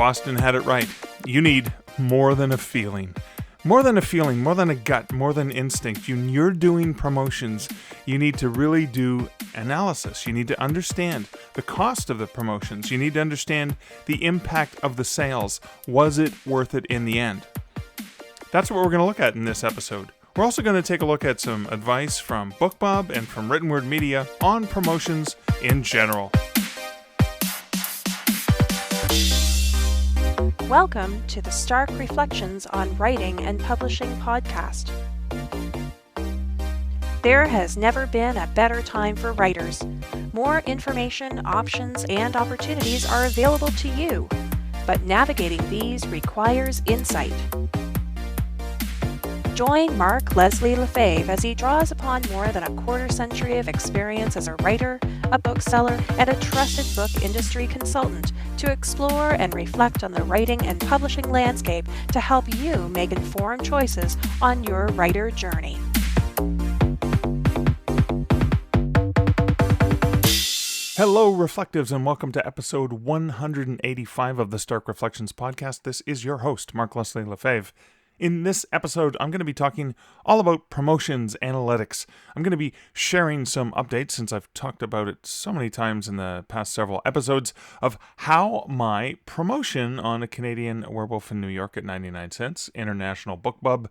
Boston had it right. You need more than a feeling. More than a feeling, more than a gut, more than instinct. You're doing promotions. You need to really do analysis. You need to understand the cost of the promotions. You need to understand the impact of the sales. Was it worth it in the end? That's what we're going to look at in this episode. We're also going to take a look at some advice from BookBub and from Written Word Media on promotions in general. Welcome to the Stark Reflections on Writing and Publishing podcast. There has never been a better time for writers. More information, options, and opportunities are available to you, but navigating these requires insight. Join Mark Leslie Lefebvre as he draws upon more than a quarter century of experience as a writer, a bookseller, and a trusted book industry consultant to explore and reflect on the writing and publishing landscape to help you make informed choices on your writer journey. Hello, Reflectives, and welcome to episode 185 of the Stark Reflections podcast. This is your host, Mark Leslie Lefebvre. In this episode, I'm going to be talking all about promotions analytics. I'm going to be sharing some updates, since I've talked about it so many times in the past several episodes, of how my promotion on a Canadian Werewolf in New York at 99 cents, International BookBub,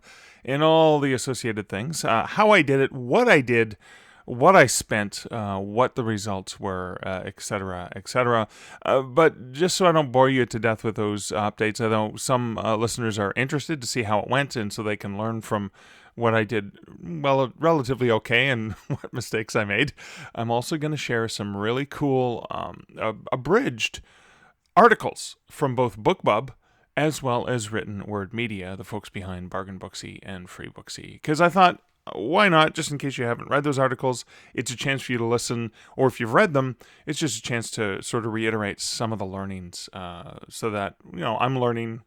and all the associated things, how I did it, what I did, what I spent, what the results were, etc., etc. But just so I don't bore you to death with those updates, I know some listeners are interested to see how it went, and so they can learn from what I did, well, relatively okay, and what mistakes I made. I'm also going to share some really cool abridged articles from both BookBub as well as Written Word Media, the folks behind Bargain Booksie and Free Booksie, because I thought, why not? Just in case you haven't read those articles, it's a chance for you to listen, or if you've read them, it's just a chance to sort of reiterate some of the learnings, so that, I'm learning,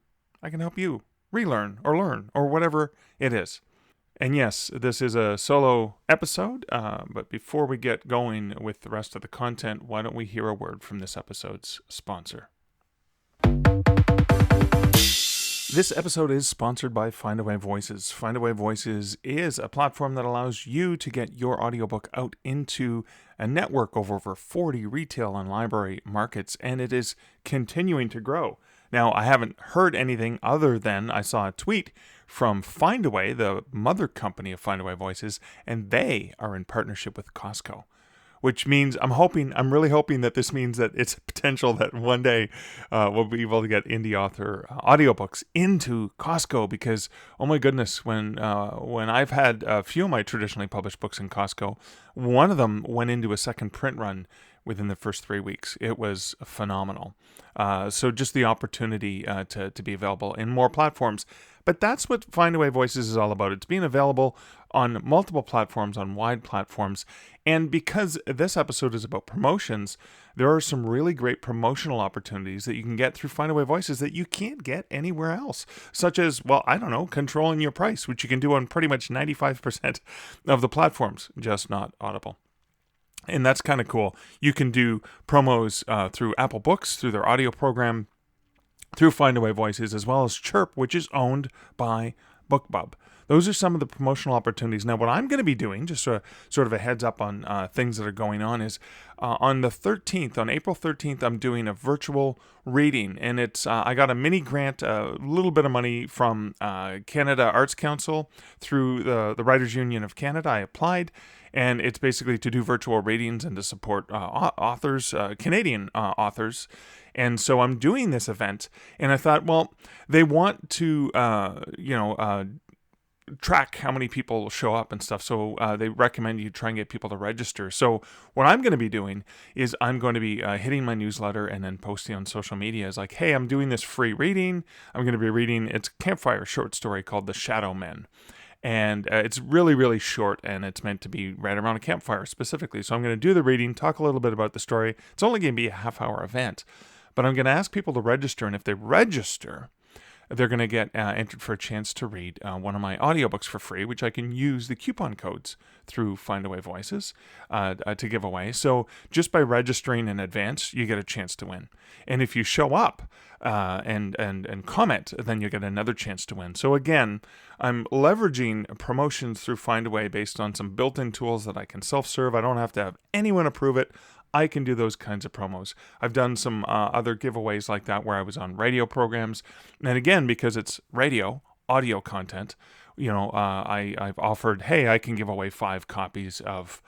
I can help you relearn or learn or whatever it is. And yes, this is a solo episode, but before we get going with the rest of the content, why don't we hear a word from this episode's sponsor? This episode is sponsored by Findaway Voices. Findaway Voices is a platform that allows you to get your audiobook out into a network of over 40 retail and library markets, and it is continuing to grow. Now, I haven't heard anything other than I saw a tweet from Findaway, the mother company of Findaway Voices, and they are in partnership with Costco. Which means I'm really hoping that this means that it's a potential that one day we'll be able to get indie author audiobooks into Costco, because, oh my goodness, when I've had a few of my traditionally published books in Costco, one of them went into a second print run within the first 3 weeks. It was phenomenal. So just the opportunity to be available in more platforms. But that's what Findaway Voices is all about. It's being available on multiple platforms, on wide platforms. And because this episode is about promotions, there are some really great promotional opportunities that you can get through Findaway Voices that you can't get anywhere else. Such as, controlling your price, which you can do on pretty much 95% of the platforms, just not Audible. And that's kind of cool. You can do promos through Apple Books, through their audio program, through Findaway Voices, as well as Chirp, which is owned by BookBub. Those are some of the promotional opportunities. Now, what I'm going to be doing, just sort of a heads up on things that are going on, is on the 13th, on April 13th, I'm doing a virtual reading. And it's I got a mini grant, a little bit of money from Canada Arts Council through the Writers Union of Canada. I applied, and it's basically to do virtual readings and to support authors, Canadian authors. And so I'm doing this event, and I thought, well, they want to, track how many people show up and stuff. So they recommend you try and get people to register. So what I'm going to be doing is I'm going to be hitting my newsletter and then posting on social media as like, hey, I'm doing this free reading. I'm going to be reading, it's a campfire short story called The Shadow Men. And it's really, really short, and it's meant to be read around a campfire specifically. So I'm going to do the reading, talk a little bit about the story. It's only going to be a half-hour event. But I'm going to ask people to register, and if they register, they're going to get entered for a chance to read one of my audiobooks for free, which I can use the coupon codes through Findaway Voices to give away. So just by registering in advance, you get a chance to win. And if you show up and comment, then you get another chance to win. So again, I'm leveraging promotions through Findaway based on some built-in tools that I can self-serve. I don't have to have anyone approve it. I can do those kinds of promos. I've done some other giveaways like that where I was on radio programs. And again, because it's radio, audio content, I've offered, hey, I can give away 5 copies of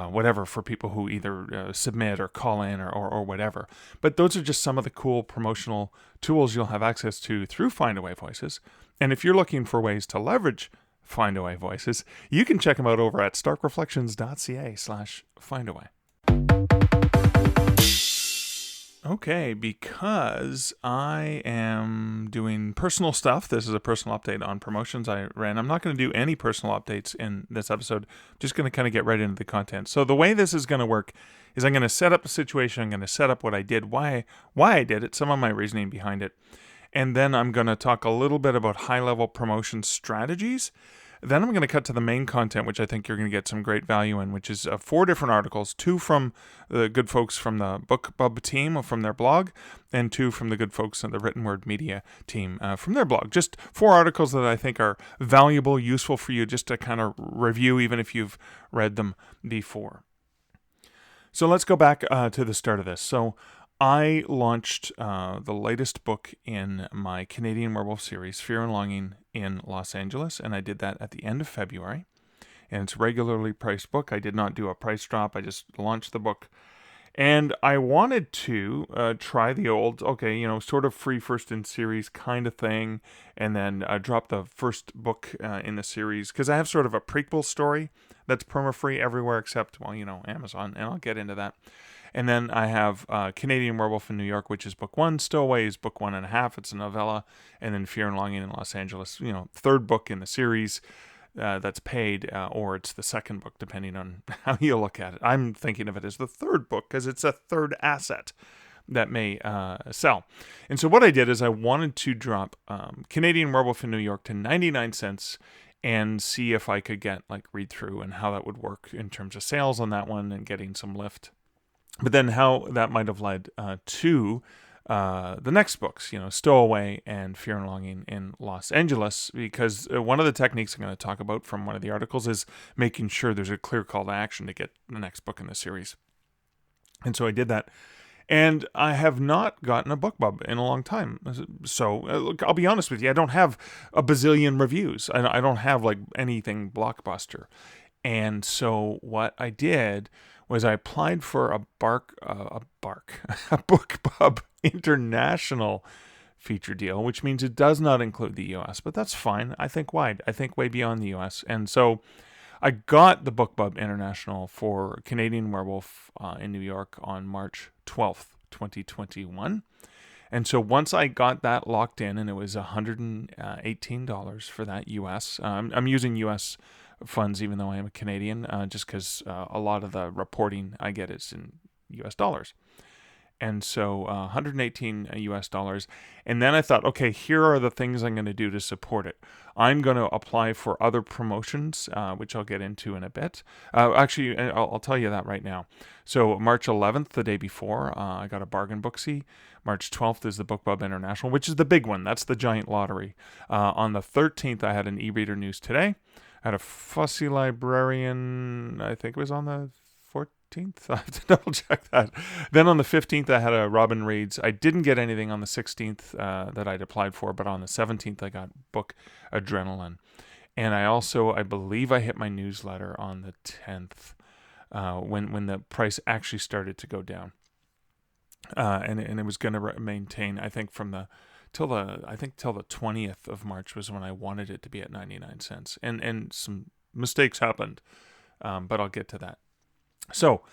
whatever for people who either submit or call in or whatever. But those are just some of the cool promotional tools you'll have access to through Findaway Voices. And if you're looking for ways to leverage Findaway Voices, you can check them out over at starkreflections.ca/Findaway. Okay, because I am doing personal stuff, this is a personal update on promotions I ran. I'm not going to do any personal updates in this episode. I'm just going to kind of get right into the content. So the way this is going to work is I'm going to set up the situation. I'm going to set up what I did, why I did it, some of my reasoning behind it. And then I'm going to talk a little bit about high-level promotion strategies. Then I'm going to cut to the main content, which I think you're going to get some great value in, which is 4 different articles, 2 from the good folks from the BookBub team from their blog, and 2 from the good folks in the Written Word Media team from their blog. Just 4 articles that I think are valuable, useful for you just to kind of review, even if you've read them before. So let's go back to the start of this. So I launched the latest book in my Canadian Werewolf series, Fear and Longing, in Los Angeles, and I did that at the end of February. And it's a regularly priced book. I did not do a price drop. I just launched the book. And I wanted to try the old, sort of free first in series kind of thing, and then drop the first book in the series, because I have sort of a prequel story that's perma-free everywhere except, Amazon, and I'll get into that. And then I have Canadian Werewolf in New York, which is book 1. Stowaway is book 1.5. It's a novella. And then Fear and Longing in Los Angeles, third book in the series that's paid, or it's the second book, depending on how you look at it. I'm thinking of it as the third book because it's a third asset that may sell. And so what I did is I wanted to drop Canadian Werewolf in New York to 99 cents and see if I could get read through and how that would work in terms of sales on that one and getting some lift. But then how that might have led to the next books, Stowaway and Fear and Longing in Los Angeles, because one of the techniques I'm going to talk about from one of the articles is making sure there's a clear call to action to get the next book in the series. And so I did that. And I have not gotten a BookBub in a long time. So look, I'll be honest with you, I don't have a bazillion reviews. I don't have anything blockbuster. And so what I did was I applied for a BookBub International feature deal, which means it does not include the US, but that's fine. I think wide. I think way beyond the US. And so I got the BookBub International for Canadian Werewolf in New York on March 12th, 2021. And so once I got that locked in, and it was $118 for that US, I'm using US funds even though I am a Canadian, just because a lot of the reporting I get is in US dollars. And so $118 US dollars. And then I thought, okay, here are the things I'm going to do to support it. I'm going to apply for other promotions, which I'll get into in a bit. Actually, I'll tell you that right now. So March 11th, the day before, I got a bargain Booksie. March 12th is the BookBub International, which is the big one. That's the giant lottery. On the 13th, I had an e-reader news today. I had a Fussy Librarian, I think it was on the 14th. I have to double check that. Then on the 15th, I had a Robin Reads. I didn't get anything on the 16th that I'd applied for, but on the 17th, I got Book Adrenaline. And I believe I hit my newsletter on the 10th when the price actually started to go down. And it was going to maintain, I think, till the 20th of March was when I wanted it to be at 99 cents. And some mistakes happened, but I'll get to that. So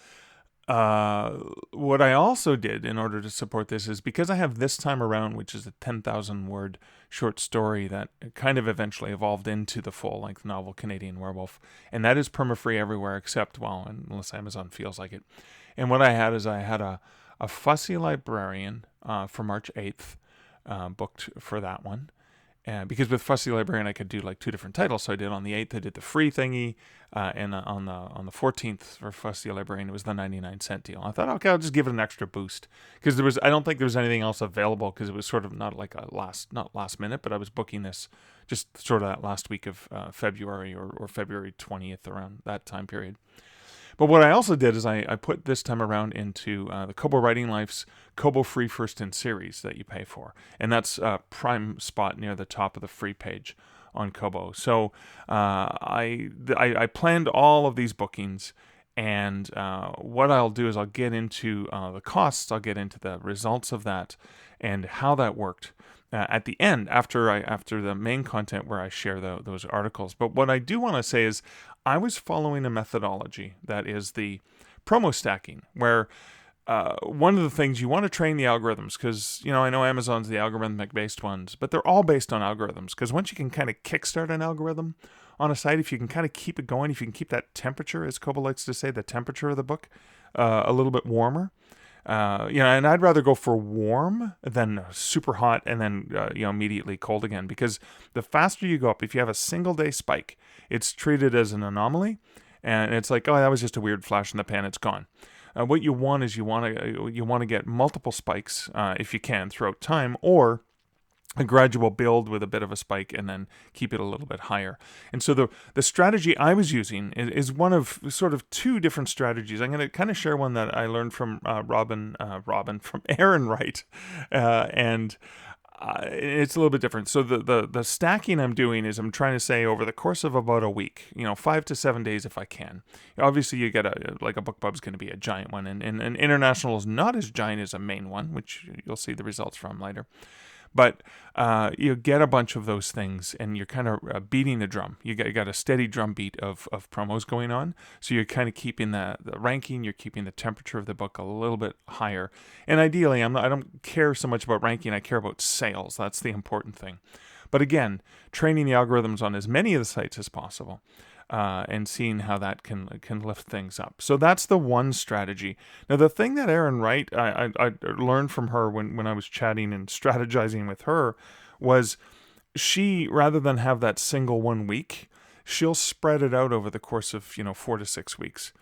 what I also did in order to support this is because I have This Time Around, which is a 10,000 word short story that kind of eventually evolved into the full-length novel Canadian Werewolf. And that is perma-free everywhere except, unless Amazon feels like it. And what I had a Fussy Librarian for March 8th booked for that one. because with Fussy Librarian I could do like 2 different titles. So I did on the 8th I did the free thingy, and on the 14th for Fussy Librarian it was the 99-cent deal. I thought, okay, I'll just give it an extra boost, because I don't think there was anything else available, because it was sort of not like not last minute, but I was booking this just sort of that last week of February or February 20th, around that time period. But what I also did is I put this time around into the Kobo Writing Life's Kobo Free First in Series that you pay for. And that's a prime spot near the top of the free page on Kobo. So I planned all of these bookings, and what I'll do is I'll get into the costs, I'll get into the results of that and how that worked at the end, after the main content where I share those articles. But what I do want to say is I was following a methodology that is the promo stacking, where one of the things you want to train the algorithms, because I know Amazon's the algorithmic based ones, but they're all based on algorithms, because once you can kind of kickstart an algorithm on a site, if you can kind of keep it going, if you can keep that temperature, as Kobo likes to say, the temperature of the book a little bit warmer, and I'd rather go for warm than super hot and then immediately cold again, because the faster you go up, if you have a single day spike, it's treated as an anomaly, and it's like, oh, that was just a weird flash in the pan, it's gone. What you want is you want to get multiple spikes if you can throughout time, or a gradual build with a bit of a spike and then keep it a little bit higher. And so the strategy I was using is one of sort of 2 different strategies. I'm going to kind of share one that I learned from from Aaron Wright, and it's a little bit different. So the stacking I'm doing is I'm trying to say over the course of about a week, 5 to 7 days if I can. Obviously, you get a BookBub's going to be a giant one, and International is not as giant as a main one, which you'll see the results from later. But you get a bunch of those things, and you're kind of beating the drum. You got a steady drum beat of promos going on. So you're kind of keeping the ranking, you're keeping the temperature of the book a little bit higher. And ideally, I don't care so much about ranking, I care about sales. That's the important thing. But again, training the algorithms on as many of the sites as possible. And seeing how that can lift things up. So that's the one strategy. Now, the thing that Aaron Wright, I learned from her when I was chatting and strategizing with her, was she, rather than have that single 1 week, she'll spread it out over the course of 4 to 6 weeks.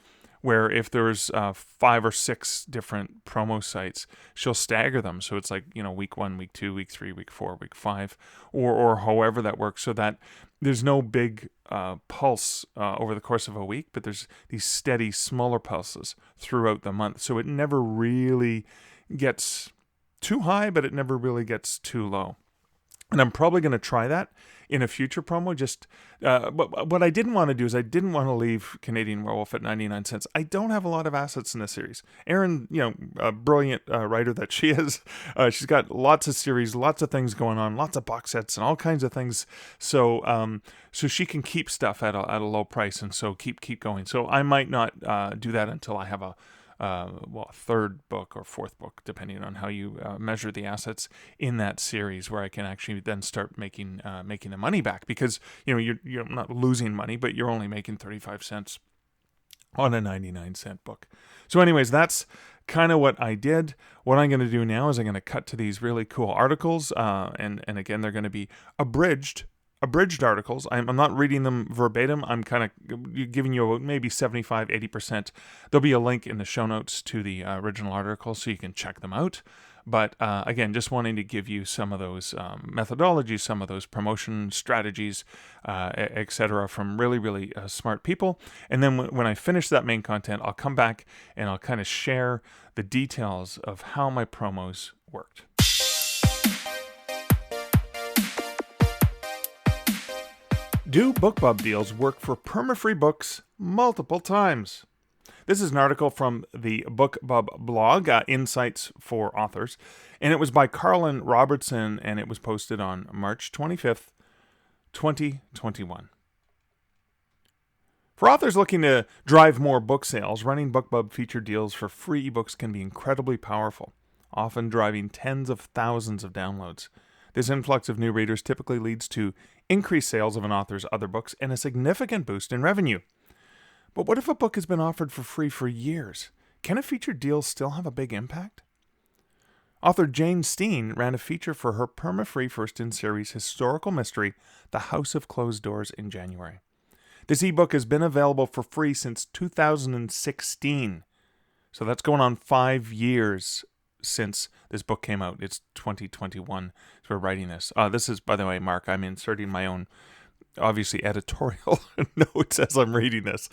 Where if there's 5 or 6 different promo sites, she'll stagger them. So it's like, week 1, week 2, week 3, week 4, week 5, or however that works, so that there's no big pulse over the course of a week, but there's these steady, smaller pulses throughout the month. So it never really gets too high, but it never really gets too low. And I'm probably going to try that in a future promo. But what I didn't want to do is I didn't want to leave Canadian Werewolf at 99 cents. I don't have a lot of assets in this series. Erin, a brilliant writer that she is, she's got lots of series, lots of things going on, lots of box sets and all kinds of things. So she can keep stuff at a low price, and so keep going. So I might not do that until I have a 3rd book or 4th book, depending on how you measure the assets in that series, where I can actually then start making the money back, because you're not losing money, but you're only making 35 cents on a 99-cent book. So anyways, that's kind of what I did. What I'm going to do now is I'm going to cut to these really cool articles, and again, they're going to be abridged articles. I'm not reading them verbatim. I'm kind of giving you maybe 75-80%. There'll be a link in the show notes to the original article, so you can check them out. But again, just wanting to give you some of those methodologies, some of those promotion strategies, etc., from really, really smart people. And then when I finish that main content, I'll come back and I'll kind of share the details of how my promos worked. Do BookBub deals work for perma-free books multiple times? This is an article from the BookBub blog, Insights for Authors, and it was by Carlin Robertson, and it was posted on March 25th, 2021. For authors looking to drive more book sales, running BookBub feature deals for free ebooks can be incredibly powerful, often driving tens of thousands of downloads. This influx of new readers typically leads to increased sales of an author's other books and a significant boost in revenue. But what if a book has been offered for free for years? Can a featured deal still have a big impact? Author Jane Steen ran a feature for her perma-free first-in-series historical mystery, The House of Closed Doors, in January. This ebook has been available for free since 2016. So that's going on 5 years since this book came out. It's 2021 as we're writing this. This is, by the way, Mark, I'm inserting my own, obviously, editorial notes as I'm reading this.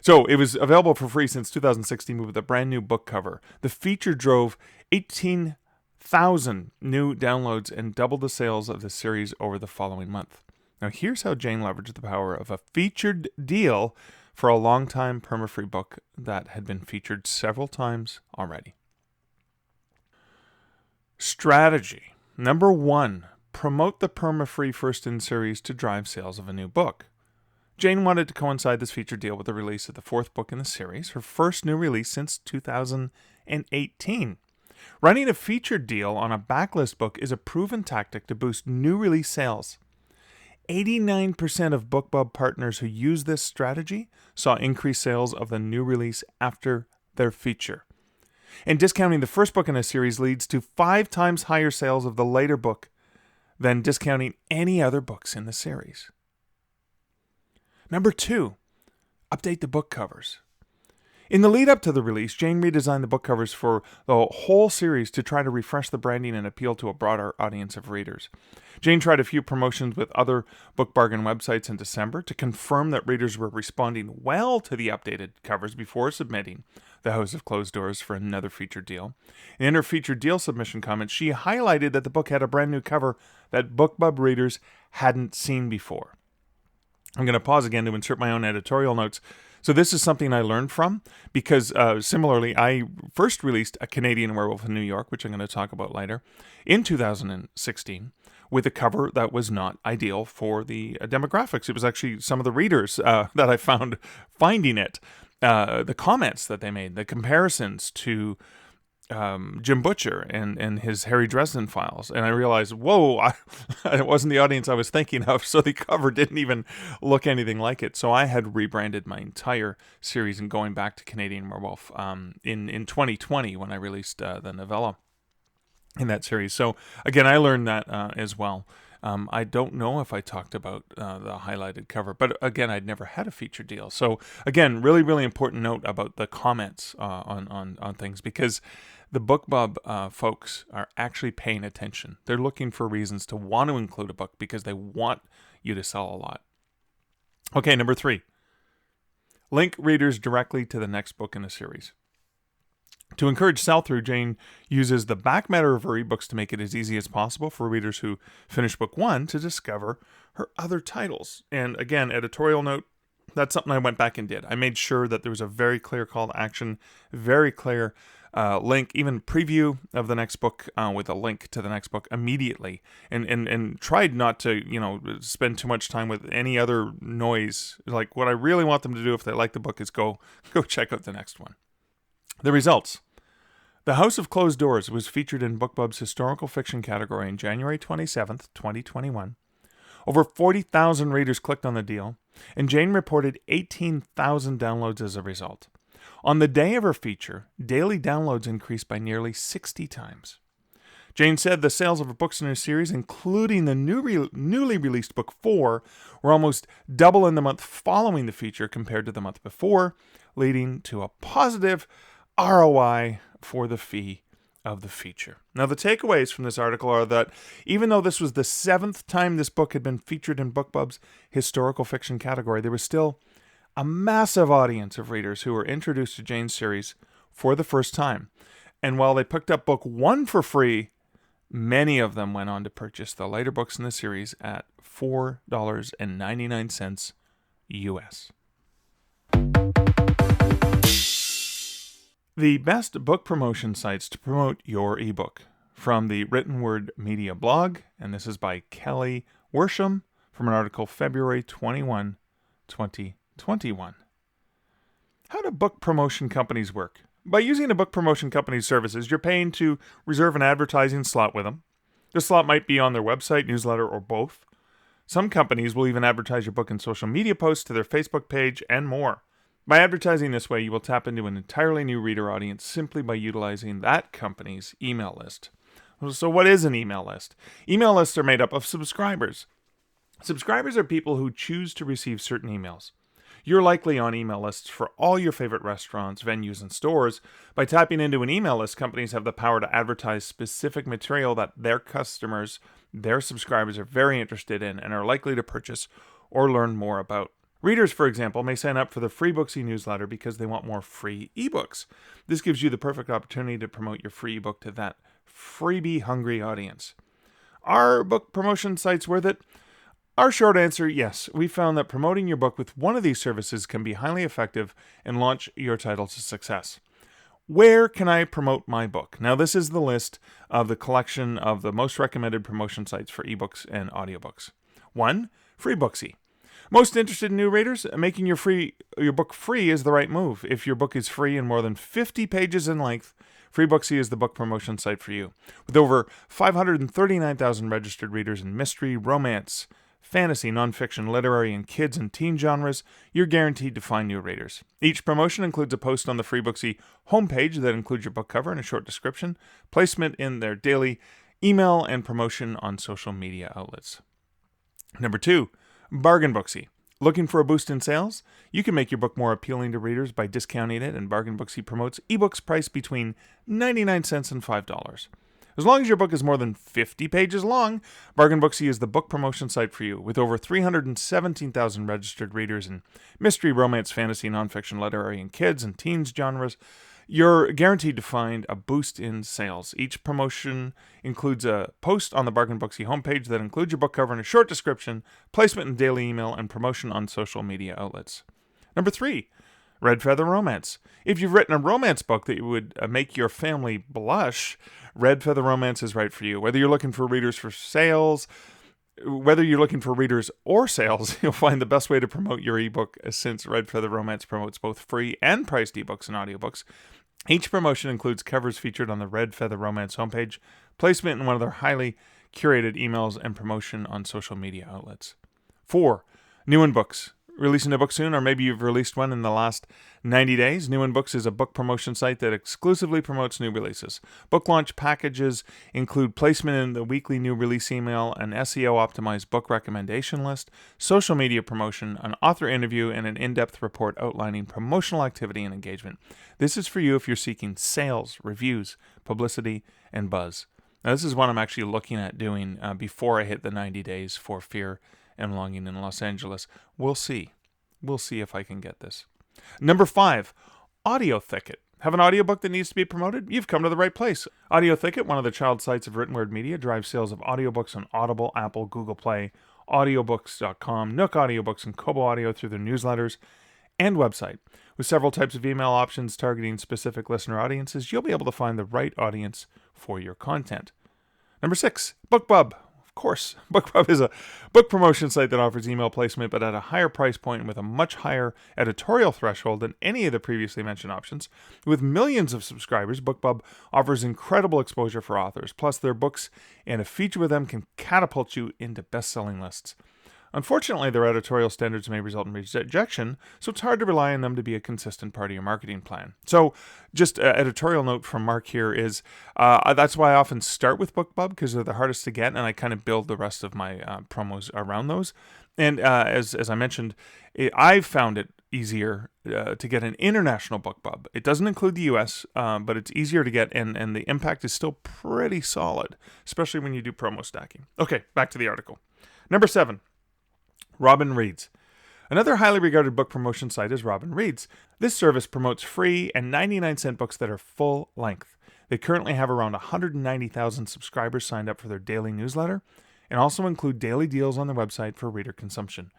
So it was available for free since 2016 with a brand new book cover. The feature drove 18,000 new downloads and doubled the sales of the series over the following month. Now, here's how Jane leveraged the power of a featured deal for a long-time perma-free book that had been featured several times already. Strategy. Number 1, promote the perma-free first-in-series to drive sales of a new book. Jane wanted to coincide this featured deal with the release of the 4th book in the series, her first new release since 2018. Running a featured deal on a backlist book is a proven tactic to boost new release sales. 89% of BookBub partners who use this strategy saw increased sales of the new release after their feature. And discounting the first book in a series leads to 5 times higher sales of the later book than discounting any other books in the series. Number 2, update the book covers. In the lead up to the release, Jane redesigned the book covers for the whole series to try to refresh the branding and appeal to a broader audience of readers. Jane tried a few promotions with other book bargain websites in December to confirm that readers were responding well to the updated covers before submitting The House of Closed Doors for another featured deal. In her featured deal submission comments, she highlighted that the book had a brand new cover that BookBub readers hadn't seen before. I'm going to pause again to insert my own editorial notes. So this is something I learned from because similarly, I first released A Canadian Werewolf in New York, which I'm going to talk about later, in 2016 with a cover that was not ideal for the demographics. It was actually some of the readers that I found finding it, the comments that they made, the comparisons to Jim Butcher and his Harry Dresden files. And I realized, whoa, it wasn't the audience I was thinking of, so the cover didn't even look anything like it. So I had rebranded my entire series and going back to Canadian Werewolf in 2020 when I released the novella in that series. So again, I learned that as well. I don't know if I talked about the highlighted cover, but again, I'd never had a feature deal. So again, really, really important note about the comments on things, because the BookBub folks are actually paying attention. They're looking for reasons to want to include a book because they want you to sell a lot. Okay, number 3. Link readers directly to the next book in the series. To encourage sell-through, Jane uses the back matter of her ebooks to make it as easy as possible for readers who finish book 1 to discover her other titles. And again, editorial note, that's something I went back and did. I made sure that there was a very clear call to action, very clear link, even preview of the next book with a link to the next book immediately, and tried not to, spend too much time with any other noise. Like, what I really want them to do if they like the book is go check out the next one. The results. The House of Closed Doors was featured in BookBub's historical fiction category on January 27th, 2021. Over 40,000 readers clicked on the deal, and Jane reported 18,000 downloads as a result. On the day of her feature, daily downloads increased by nearly 60 times. Jane said the sales of her books in her series, including the newly released book 4, were almost double in the month following the feature compared to the month before, leading to a positive ROI for the fee of the feature. Now, the takeaways from this article are that even though this was the 7th time this book had been featured in BookBub's historical fiction category, there was still a massive audience of readers who were introduced to Jane's series for the first time. And while they picked up book 1 for free, many of them went on to purchase the later books in the series at $4.99 US. The best book promotion sites to promote your ebook, from the Written Word Media blog, and this is by Kelly Worsham from an article February 21, 2021. How do book promotion companies work? By using a book promotion company's services, you're paying to reserve an advertising slot with them. The slot might be on their website, newsletter, or both. Some companies will even advertise your book in social media posts to their Facebook page and more. By advertising this way, you will tap into an entirely new reader audience simply by utilizing that company's email list. So what is an email list? Email lists are made up of subscribers. Subscribers are people who choose to receive certain emails. You're likely on email lists for all your favorite restaurants, venues, and stores. By tapping into an email list, companies have the power to advertise specific material that their customers, their subscribers, are very interested in and are likely to purchase or learn more about. Readers, for example, may sign up for the free Booksie newsletter because they want more free ebooks. This gives you the perfect opportunity to promote your free ebook to that freebie-hungry audience. Are book promotion sites worth it? Our short answer, yes. We found that promoting your book with one of these services can be highly effective and launch your title to success. Where can I promote my book? Now, this is the list of the collection of the most recommended promotion sites for ebooks and audiobooks. 1. Free Booksie. Most interested new readers, making your book free is the right move. If your book is free and more than 50 pages in length, Free Booksie is the book promotion site for you. With over 539,000 registered readers in mystery, romance, fantasy, nonfiction, literary, and kids and teen genres, you're guaranteed to find new readers. Each promotion includes a post on the Free Booksie homepage that includes your book cover and a short description, placement in their daily email, and promotion on social media outlets. Number 2. Bargain Booksie. Looking for a boost in sales? You can make your book more appealing to readers by discounting it, and Bargain Booksie promotes ebooks priced between 99 cents and $5. As long as your book is more than 50 pages long, Bargain Booksie is the book promotion site for you. With over 317,000 registered readers in mystery, romance, fantasy, nonfiction, literary, and kids and teens genres, you're guaranteed to find a boost in sales. Each promotion includes a post on the Bargain Booksie homepage that includes your book cover and a short description, placement in daily email, and promotion on social media outlets. Number 3. Red Feather Romance. If you've written a romance book that would make your family blush, Red Feather Romance is right for you. Whether you're looking for readers or sales, you'll find the best way to promote your ebook, since Red Feather Romance promotes both free and priced ebooks and audiobooks. Each promotion includes covers featured on the Red Feather Romance homepage, placement in one of their highly curated emails, and promotion on social media outlets. 4. New in Books. Releasing a book soon, or maybe you've released one in the last 90 days? New in Books is a book promotion site that exclusively promotes new releases. Book launch packages include placement in the weekly new release email, an SEO-optimized book recommendation list, social media promotion, an author interview, and an in-depth report outlining promotional activity and engagement. This is for you if you're seeking sales, reviews, publicity, and buzz. Now, this is what I'm actually looking at doing before I hit the 90 days for Fear and Longing in Los Angeles. We'll see. We'll see if I can get this. Number 5, Audio Thicket. Have an audiobook that needs to be promoted? You've come to the right place. Audio Thicket, one of the child sites of Written Word Media, drives sales of audiobooks on Audible, Apple, Google Play, audiobooks.com, Nook Audiobooks, and Kobo Audio through their newsletters and website. With several types of email options targeting specific listener audiences, you'll be able to find the right audience for your content. Number 6, BookBub. Of course, BookBub is a book promotion site that offers email placement, but at a higher price point and with a much higher editorial threshold than any of the previously mentioned options. With millions of subscribers, BookBub offers incredible exposure for authors. Plus, their books and a feature with them can catapult you into best-selling lists. Unfortunately, their editorial standards may result in rejection, so it's hard to rely on them to be a consistent part of your marketing plan. So, just an editorial note from Mark here is, that's why I often start with BookBub, because they're the hardest to get, and I kind of build the rest of my promos around those. And as I mentioned, I've found it easier to get an international BookBub. It doesn't include the US, but it's easier to get, and the impact is still pretty solid, especially when you do promo stacking. Okay, back to the article. Number 7. Robin Reads. Another highly regarded book promotion site is Robin Reads. This service promotes free and 99-cent books that are full length. They currently have around 190,000 subscribers signed up for their daily newsletter, and also include daily deals on their website for reader consumption.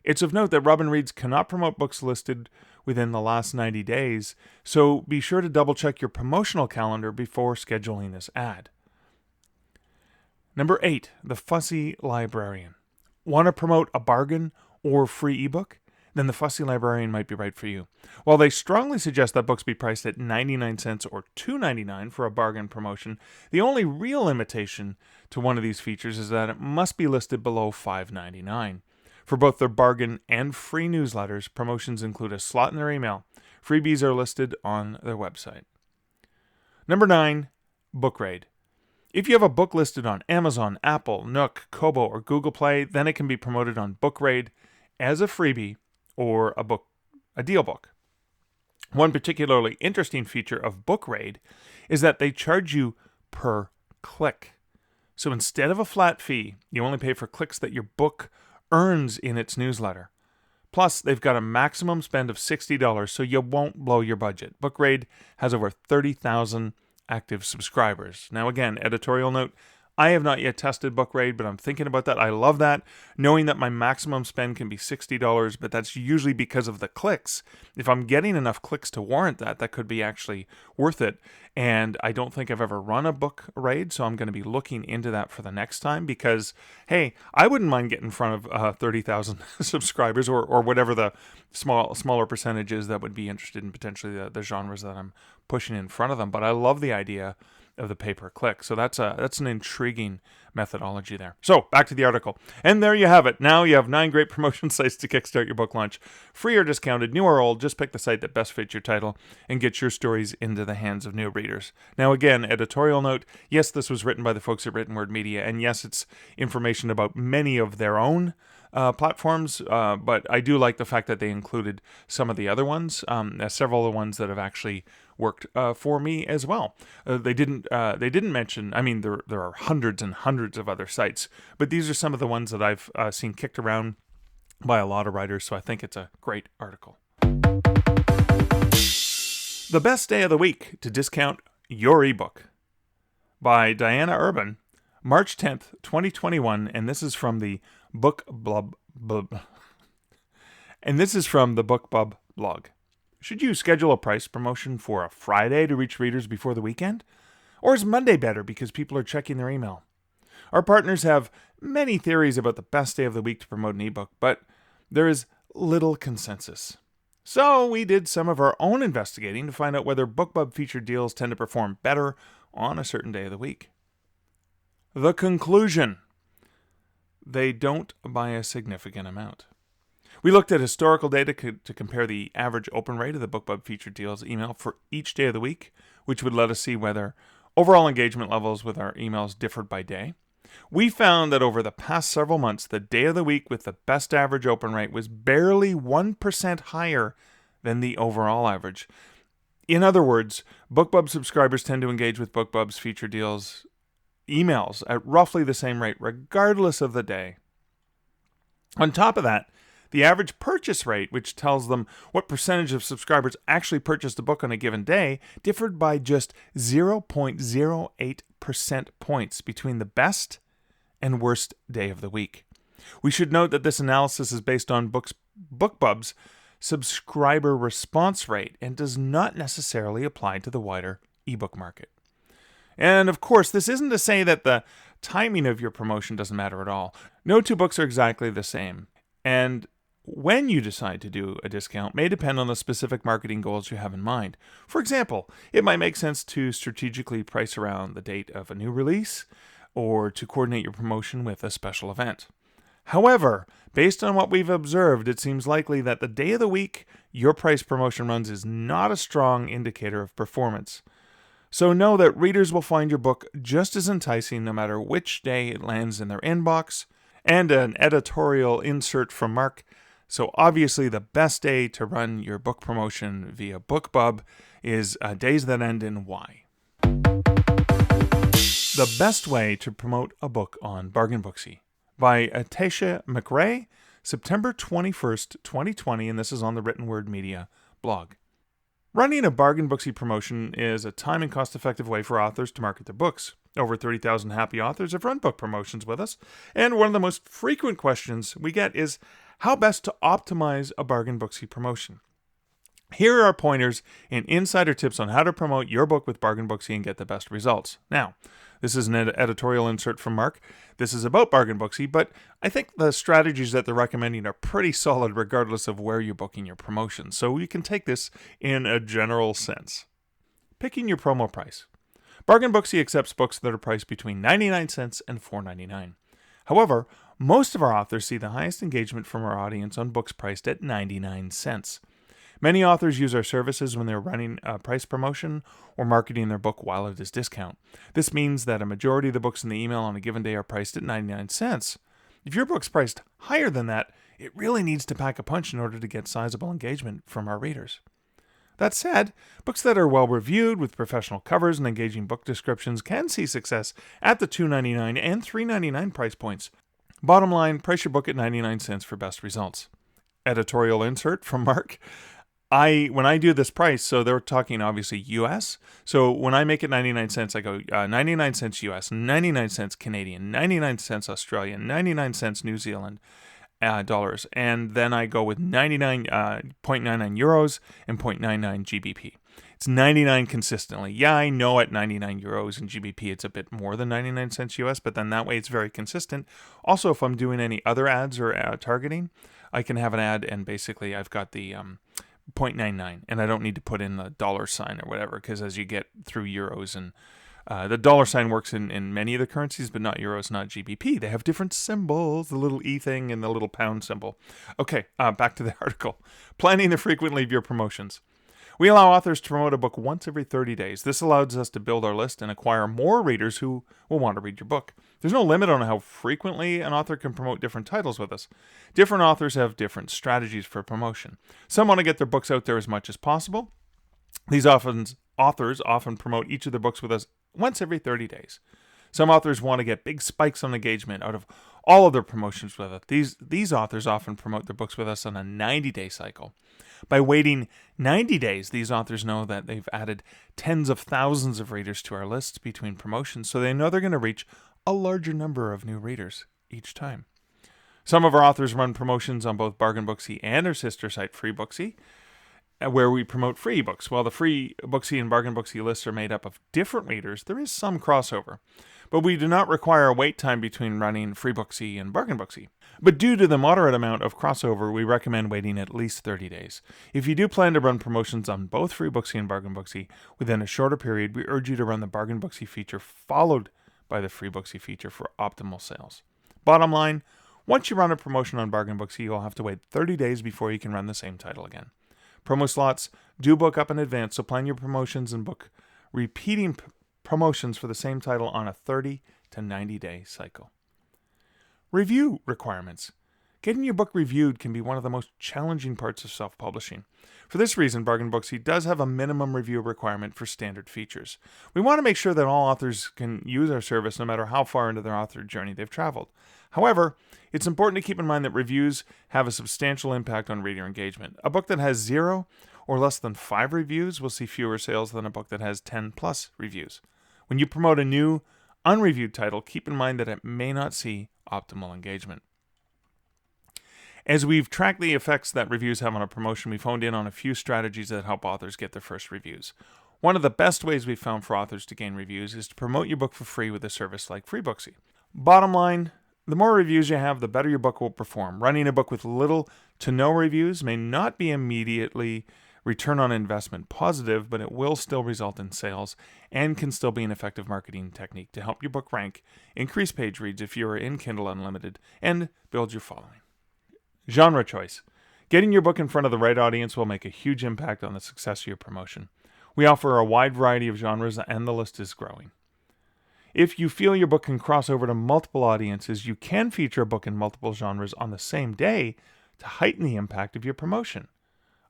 It's of note that Robin Reads cannot promote books listed within the last 90 days, so be sure to double check your promotional calendar before scheduling this ad. Number 8, The Fussy Librarian. Want to promote a bargain or free ebook? Then The Fussy Librarian might be right for you. While they strongly suggest that books be priced at 99 cents or $2.99 for a bargain promotion, the only real limitation to one of these features is that it must be listed below $5.99. For both their bargain and free newsletters, promotions include a slot in their email. Freebies are listed on their website. Number 9, BookRaid. If you have a book listed on Amazon, Apple, Nook, Kobo, or Google Play, then it can be promoted on BookRaid as a freebie or a deal book. One particularly interesting feature of BookRaid is that they charge you per click. So instead of a flat fee, you only pay for clicks that your book earns in its newsletter. Plus, they've got a maximum spend of $60, so you won't blow your budget. BookRaid has over 30,000 active subscribers. Now again, editorial note, I have not yet tested BookRaid, but I'm thinking about that. I love that, knowing that my maximum spend can be $60, but that's usually because of the clicks. If I'm getting enough clicks to warrant that, that could be actually worth it. And I don't think I've ever run a BookRaid, so I'm going to be looking into that for the next time because, hey, I wouldn't mind getting in front of 30,000 subscribers or whatever the smaller percentage is that would be interested in potentially the genres that I'm pushing in front of them. But I love the idea of the pay-per-click. So that's an intriguing methodology there. So back to the article. And there you have it. Now you have 9 great promotion sites to kickstart your book launch. Free or discounted, new or old, just pick the site that best fits your title and get your stories into the hands of new readers. Now again, editorial note, yes, this was written by the folks at Written Word Media, and yes, it's information about many of their own platforms, but I do like the fact that they included some of the other ones, several of the ones that have actually worked for me as well. They didn't mention, I mean, there are hundreds and hundreds of other sites, but these are some of the ones that I've seen kicked around by a lot of writers, so I think it's a great article. The Best Day of the Week to Discount Your Ebook by Diana Urban, March 10th, 2021, and this is from the BookBub blog. Should you schedule a price promotion for a Friday to reach readers before the weekend? Or is Monday better because people are checking their email? Our partners have many theories about the best day of the week to promote an ebook, but there is little consensus. So we did some of our own investigating to find out whether BookBub featured deals tend to perform better on a certain day of the week. The conclusion: they don't by a significant amount. We looked at historical data to compare the average open rate of the BookBub featured deals email for each day of the week, which would let us see whether overall engagement levels with our emails differed by day. We found that over the past several months, the day of the week with the best average open rate was barely 1% higher than the overall average. In other words, BookBub subscribers tend to engage with BookBub's featured deals emails at roughly the same rate, regardless of the day. On top of that, the average purchase rate, which tells them what percentage of subscribers actually purchased a book on a given day, differed by just 0.08% points between the best and worst day of the week. We should note that this analysis is based on BookBub's subscriber response rate and does not necessarily apply to the wider ebook market. And of course, this isn't to say that the timing of your promotion doesn't matter at all. No two books are exactly the same. And when you decide to do a discount may depend on the specific marketing goals you have in mind. For example, it might make sense to strategically price around the date of a new release or to coordinate your promotion with a special event. However, based on what we've observed, it seems likely that the day of the week your price promotion runs is not a strong indicator of performance. So know that readers will find your book just as enticing no matter which day it lands in their inbox. And an editorial insert from Mark. So obviously the best day to run your book promotion via BookBub is days that end in Y. The Best Way to Promote a Book on Bargain Booksie by Tasha McRae, September 21st, 2020, and this is on the Written Word Media blog. Running a Bargain Booksie promotion is a time and cost-effective way for authors to market their books. Over 30,000 happy authors have run book promotions with us, and one of the most frequent questions we get is how best to optimize a Bargain Booksie promotion. Here are pointers and insider tips on how to promote your book with Bargain Booksie and get the best results. Now, this is an editorial insert from Mark. This is about Bargain Booksie, but I think the strategies that they're recommending are pretty solid regardless of where you're booking your promotion, so you can take this in a general sense. Picking your promo price. Bargain Booksie accepts books that are priced between 99 cents and $4.99. However, Most of our authors see the highest engagement from our audience on books priced at 99 cents. Many authors use our services when they're running a price promotion or marketing their book while it is discount. This means that a majority of the books in the email on a given day are priced at 99 cents. If your book's priced higher than that, it really needs to pack a punch in order to get sizable engagement from our readers. That said, books that are well reviewed with professional covers and engaging book descriptions can see success at the $2.99 and $3.99 price points. Bottom line, price your book at 99 cents for best results. Editorial insert from Mark. When I do this price, so they're talking obviously US. So when I make it 99 cents, I go 99 cents US, 99 cents Canadian, 99 cents Australian, 99 cents New Zealand dollars. And then I go with 0.99 euros and 0.99 GBP. It's 99 consistently. Yeah, I know at 99 euros and GBP it's a bit more than 99 cents US, but then that way it's very consistent. Also, if I'm doing any other ads or targeting, I can have an ad and basically I've got the 0.99 and I don't need to put in the dollar sign or whatever, because as you get through euros and the dollar sign works in many of the currencies, but not euros, not GBP. They have different symbols, the little E thing and the little pound symbol. Okay, back to the article. Planning the frequency of your promotions. We allow authors to promote a book once every 30 days. This allows us to build our list and acquire more readers who will want to read your book. There's no limit on how frequently an author can promote different titles with us. Different authors have different strategies for promotion. Some want to get their books out there as much as possible. These authors often promote each of their books with us once every 30 days. Some authors want to get big spikes on engagement out of all of their promotions with us. These authors often promote their books with us on a 90-day cycle. By waiting 90 days, these authors know that they've added tens of thousands of readers to our list between promotions, so they know they're going to reach a larger number of new readers each time. Some of our authors run promotions on both Bargain Booksie and our sister site, Free Booksie, where we promote free books. While the Free Booksie and Bargain Booksie lists are made up of different readers, there is some crossover. But we do not require a wait time between running Free Booksie and Bargain Booksie. But due to the moderate amount of crossover, we recommend waiting at least 30 days. If you do plan to run promotions on both Free Booksie and Bargain Booksie within a shorter period, we urge you to run the Bargain Booksie feature followed by the Free Booksie feature for optimal sales. Bottom line, once you run a promotion on Bargain Booksie, you'll have to wait 30 days before you can run the same title again. Promo slots do book up in advance, so plan your promotions and book repeating promotions for the same title on a 30 to 90 day cycle. Review requirements. Getting your book reviewed can be one of the most challenging parts of self-publishing. For this reason, Bargain Booksie does have a minimum review requirement for standard features. We want to make sure that all authors can use our service no matter how far into their author journey they've traveled. However, it's important to keep in mind that reviews have a substantial impact on reader engagement. A book that has 0 or less than 5 reviews will see fewer sales than a book that has 10 plus reviews. When you promote a new, unreviewed title, keep in mind that it may not see optimal engagement. As we've tracked the effects that reviews have on a promotion, we've honed in on a few strategies that help authors get their first reviews. One of the best ways we've found for authors to gain reviews is to promote your book for free with a service like Free Booksie. Bottom line, the more reviews you have, the better your book will perform. Running a book with little to no reviews may not be immediately return on investment positive, but it will still result in sales and can still be an effective marketing technique to help your book rank, increase page reads if you are in Kindle Unlimited, and build your following. Genre choice. Getting your book in front of the right audience will make a huge impact on the success of your promotion. We offer a wide variety of genres and the list is growing. If you feel your book can cross over to multiple audiences, you can feature a book in multiple genres on the same day to heighten the impact of your promotion.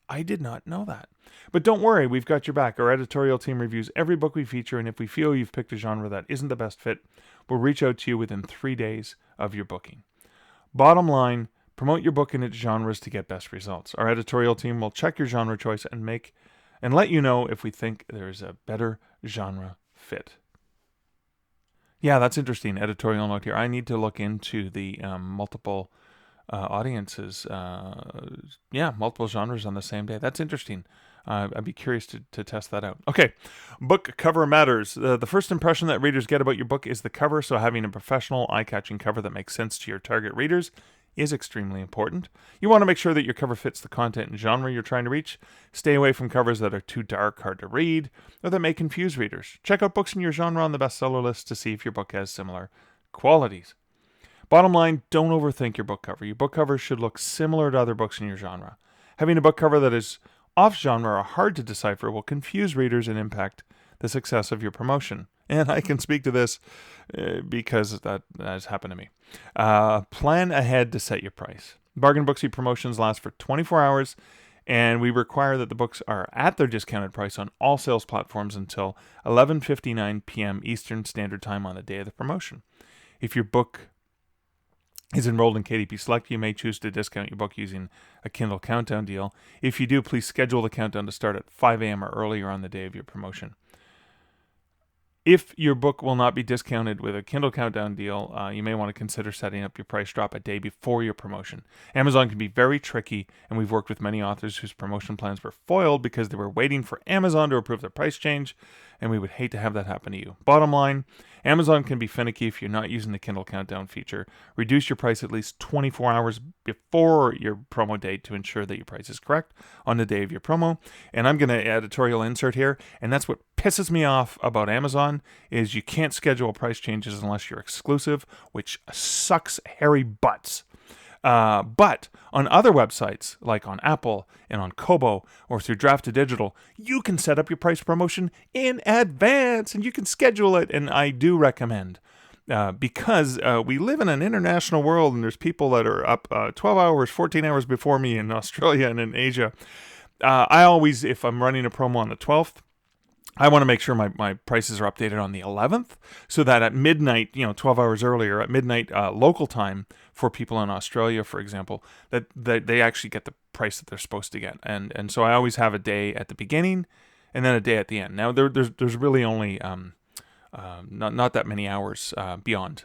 I did not know that. But don't worry, we've got your back. Our editorial team reviews every book we feature, and if we feel you've picked a genre that isn't the best fit, we'll reach out to you within 3 days of your booking. Bottom line, promote your book in its genres to get best results. Our editorial team will check your genre choice and let you know if we think there's a better genre fit. Yeah, that's interesting. Editorial note here. I need to look into the multiple audiences. Multiple genres on the same day. That's interesting. I'd be curious to test that out. Okay, book cover matters. The first impression that readers get about your book is the cover, so having a professional, eye-catching cover that makes sense to your target readers is extremely important. You want to make sure that your cover fits the content and genre you're trying to reach. Stay away from covers that are too dark, hard to read, or that may confuse readers. Check out books in your genre on the bestseller list to see if your book has similar qualities. Bottom line, don't overthink your book cover. Your book cover should look similar to other books in your genre. Having a book cover that is off-genre or hard to decipher will confuse readers and impact the success of your promotion. And I can speak to this because that has happened to me. Plan ahead to set your price. Bargain Booksie promotions last for 24 hours, and we require that the books are at their discounted price on all sales platforms until 11:59 p.m. Eastern Standard Time on the day of the promotion. If your book is enrolled in KDP Select, you may choose to discount your book using a Kindle Countdown deal. If you do, please schedule the countdown to start at 5 a.m. or earlier on the day of your promotion. If your book will not be discounted with a Kindle Countdown deal, you may want to consider setting up your price drop a day before your promotion. Amazon can be very tricky, and we've worked with many authors whose promotion plans were foiled because they were waiting for Amazon to approve their price change, and we would hate to have that happen to you. Bottom line, Amazon can be finicky if you're not using the Kindle Countdown feature. Reduce your price at least 24 hours before your promo date to ensure that your price is correct on the day of your promo. And I'm going to editorial insert here, and that's what pisses me off about Amazon is you can't schedule price changes unless you're exclusive, which sucks hairy butts. But on other websites, like on Apple and on Kobo or through Draft to Digital, you can set up your price promotion in advance and you can schedule it. And I do recommend, because we live in an international world and there's people that are up 12 hours, 14 hours before me in Australia and in Asia. I always, if I'm running a promo on the 12th, I want to make sure my prices are updated on the 11th so that at midnight, 12 hours earlier, at midnight local time for people in Australia, for example, that they actually get the price that they're supposed to get. And so I always have a day at the beginning and then a day at the end. Now, there's really only not that many hours beyond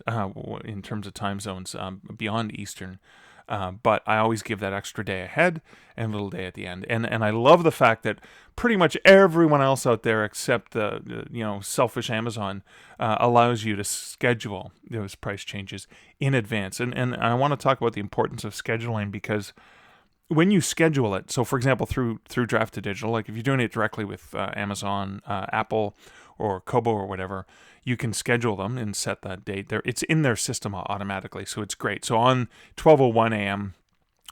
in terms of time zones beyond Eastern. But I always give that extra day ahead and a little day at the end. And I love the fact that pretty much everyone else out there except the selfish Amazon allows you to schedule those price changes in advance. And I want to talk about the importance of scheduling because when you schedule it, so for example, through Draft to Digital, like if you're doing it directly with Amazon, Apple, or Kobo or whatever, you can schedule them and set that date. It's in their system automatically, so it's great. So on 12:01 a.m.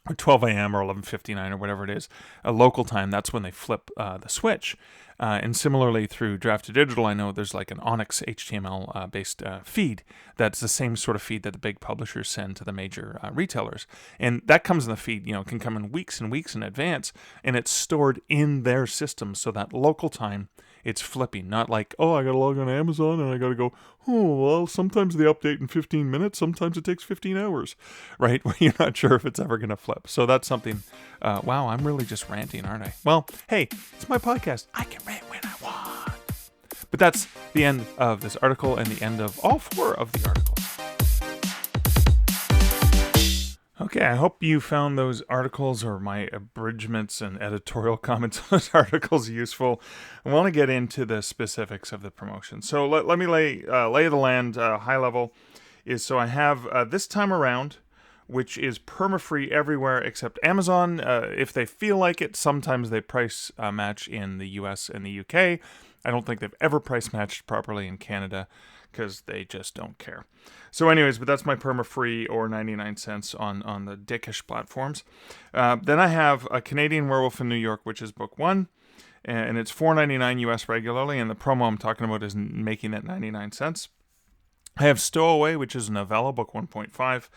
or 12 a.m. or 11:59 or whatever it is, a local time, that's when they flip the switch. And similarly through Draft to Digital, I know there's like an Onyx HTML based feed that's the same sort of feed that the big publishers send to the major retailers. And that comes in the feed, can come in weeks and weeks in advance, and it's stored in their system. So that local time, it's flipping, not like, I got to log on to Amazon and I got to go, sometimes they update in 15 minutes, sometimes it takes 15 hours, right? Where you're not sure if it's ever going to flip. So that's something, wow, I'm really just ranting, aren't I? Well, hey, it's my podcast. I can rant when I want. But that's the end of this article and the end of all 4 of the articles. Okay, I hope you found those articles or my abridgments and editorial comments on those articles useful. I want to get into the specifics of the promotion. So let me lay the land high level. So I have this time around, which is perma-free everywhere except Amazon. If they feel like it, sometimes they price match in the US and the UK. I don't think they've ever price matched properly in Canada because they just don't care. So anyways, but that's my perma-free or 99 cents on the dickish platforms. Then I have a Canadian Werewolf in New York, which is book 1, and it's $4.99 US regularly, and the promo I'm talking about is making it 99 cents. I have Stowaway, which is a novella, book 1.5,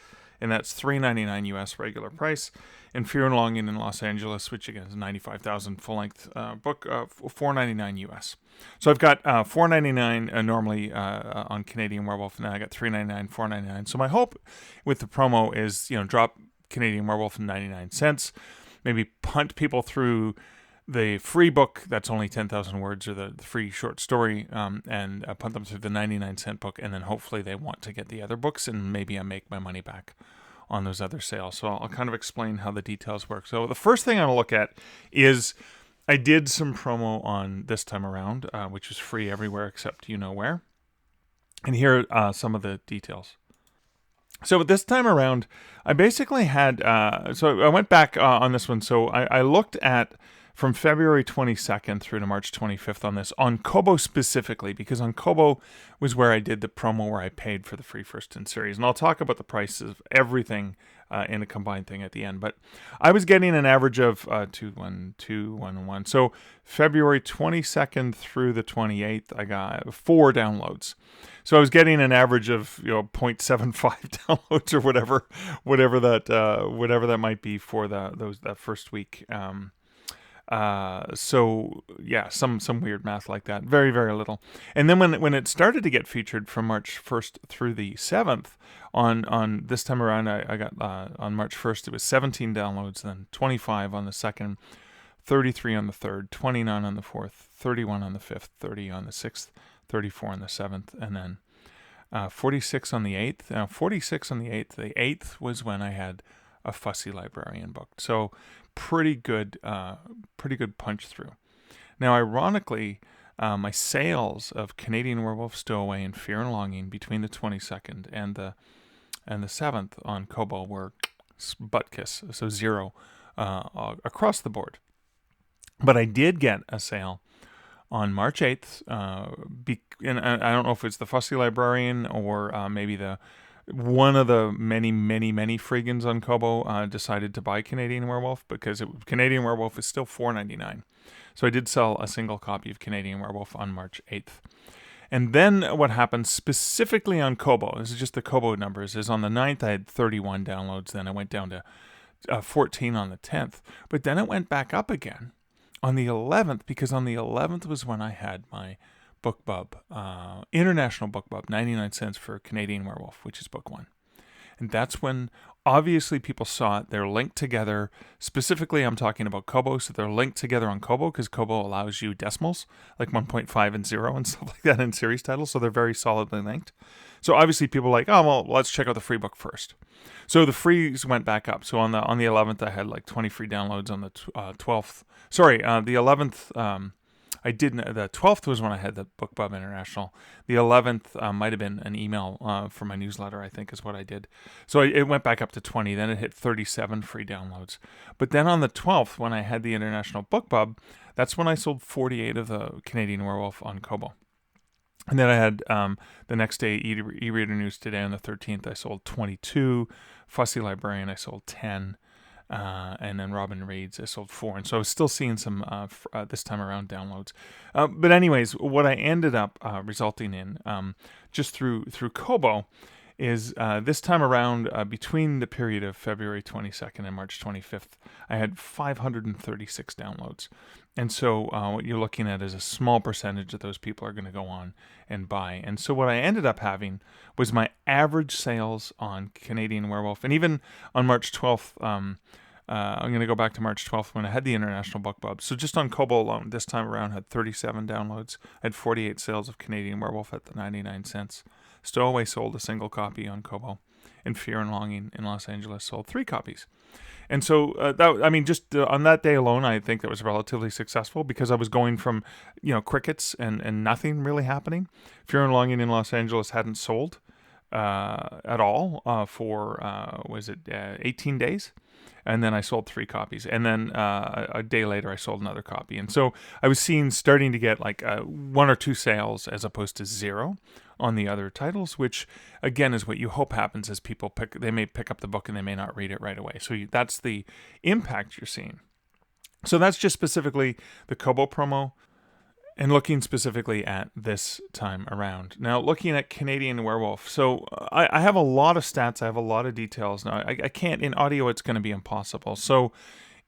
and that's $3.99 US regular price. And Fear and Longing in Los Angeles, which again is a 95,000 full-length book, $4.99 US. So I've got $4.99 normally on Canadian Werewolf, and then I got $3.99, $4.99. So my hope with the promo is, drop Canadian Werewolf in 99 cents, maybe punt people through the free book that's only 10,000 words or the free short story, and punt them through the 99 cent book, and then hopefully they want to get the other books, and maybe I make my money back on those other sales. So I'll kind of explain how the details work. So the first thing I'm going to look at is I did some promo on this time around, which is free everywhere except where. And here are some of the details. So this time around, I basically had, so I went back on this one. So I looked at from February 22nd through to March 25th on this, on Kobo specifically, because on Kobo was where I did the promo where I paid for the free first in series. And I'll talk about the prices of everything in a combined thing at the end. But I was getting an average of 21211. So February 22nd through the 28th, I got 4 downloads. So I was getting an average of 0.75 downloads or whatever that might be for that first week. So yeah, some weird math like that. Very, very little. And then when it started to get featured from March 1st through the 7th, on this time around, I got on March 1st it was 17 downloads, then 25 on the 2nd, 33 on the 3rd, 29 on the 4th, 31 on the 5th, 30 on the 6th, 34 on the 7th, and then 46 on the 8th. Now 46 on the 8th. The 8th was when I had a Fussy Librarian book. So pretty good punch through. Now, ironically, my sales of Canadian Werewolf, Stowaway, and Fear and Longing between the 22nd and the 7th on Kobo were butt kiss, so 0 across the board. But I did get a sale on March 8th, and I don't know if it's the Fussy Librarian or maybe one of the many freegans on Kobo decided to buy Canadian Werewolf, because Canadian Werewolf is still $4.99. So I did sell a single copy of Canadian Werewolf on March 8th. And then what happened specifically on Kobo, this is just the Kobo numbers, is on the 9th I had 31 downloads, then I went down to 14 on the 10th. But then it went back up again on the 11th, because on the 11th was when I had my BookBub, International BookBub, 99 cents for Canadian Werewolf, which is book 1. And that's when obviously people saw it. They're linked together. Specifically, I'm talking about Kobo, so they're linked together on Kobo because Kobo allows you decimals, like 1.5 and 0 and stuff like that in series titles, so they're very solidly linked. So obviously people are like, oh, well, let's check out the free book first. So the frees went back up. So on the 11th, I had like 20 free downloads. On the 12th, the 11th, I didn't. The 12th was when I had the BookBub International. The 11th might have been an email for my newsletter, I think is what I did. So it went back up to 20. Then it hit 37 free downloads. But then on the 12th, when I had the International BookBub, that's when I sold 48 of the Canadian Werewolf on Kobo. And then I had the next day, e-reader news today on the 13th, I sold 22. Fussy Librarian, I sold 10. And then Robin Reed's, I sold 4. And so I was still seeing some, this time around, downloads. But anyways, what I ended up resulting in, just through Kobo, is this time around, between the period of February 22nd and March 25th, I had 536 downloads. And so what you're looking at is a small percentage of those people are going to go on and buy. And so what I ended up having was my average sales on Canadian Werewolf. And even on March 12th, I'm going to go back to March 12th when I had the International BookBub. So just on Kobo alone, this time around, had 37 downloads. I had 48 sales of Canadian Werewolf at the 99 cents. Stowaway sold a single copy on Kobo. And Fear and Longing in Los Angeles sold 3 copies. And so just on that day alone, I think that was relatively successful because I was going from, crickets and nothing really happening. Fear and Longing in Los Angeles hadn't sold at all for 18 days. And then I sold 3 copies. And then a day later, I sold another copy. And so I was starting to get like 1 or 2 sales as opposed to 0 on the other titles, which again is what you hope happens as people they may pick up the book and they may not read it right away. So that's the impact you're seeing. So that's just specifically the Kobo promo. And looking specifically at this time around. Now, looking at Canadian Werewolf. So I have a lot of stats. I have a lot of details. Now, I can't, in audio, it's going to be impossible. So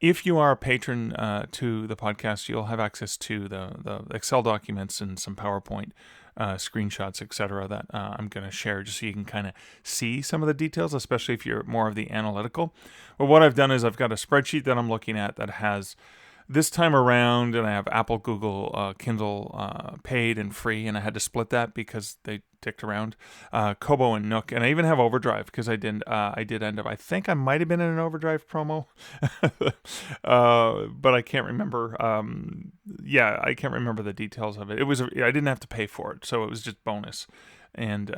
if you are a patron to the podcast, you'll have access to the Excel documents and some PowerPoint screenshots, etc. that I'm going to share just so you can kind of see some of the details, especially if you're more of the analytical. But what I've done is I've got a spreadsheet that I'm looking at that has this time around, and I have Apple, Google, Kindle paid and free, and I had to split that because they ticked around. Kobo and Nook, and I even have Overdrive because I did end up. I think I might have been in an Overdrive promo, but I can't remember. I can't remember the details of it. I didn't have to pay for it, so it was just bonus. And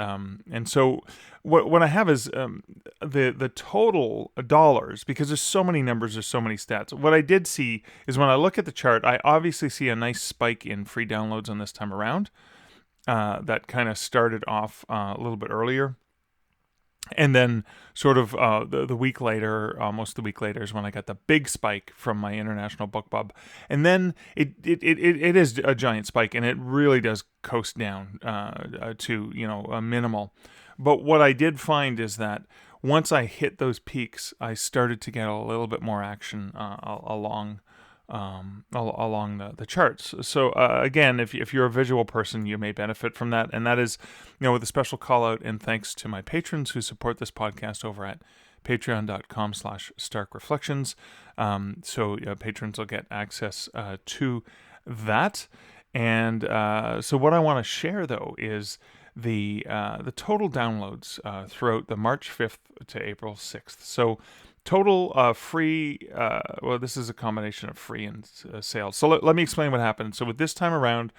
so what I have is the total dollars, because there's so many numbers, there's so many stats. What I did see is when I look at the chart, I obviously see a nice spike in free downloads on this time around. That kind of started off a little bit earlier. And then sort of the week later, almost the week later, is when I got the big spike from my International BookBub. And then it is a giant spike, and it really does coast down to, a minimal. But what I did find is that once I hit those peaks, I started to get a little bit more action along the charts. So again, if you're a visual person, you may benefit from that. And that is, with a special call out and thanks to my patrons who support this podcast over at patreon.com/starkreflections. So patrons will get access to that. And so what I want to share, though, is the total downloads throughout the March 5th to April 6th. So total free, this is a combination of free and sales. So let me explain what happened. So with this time around,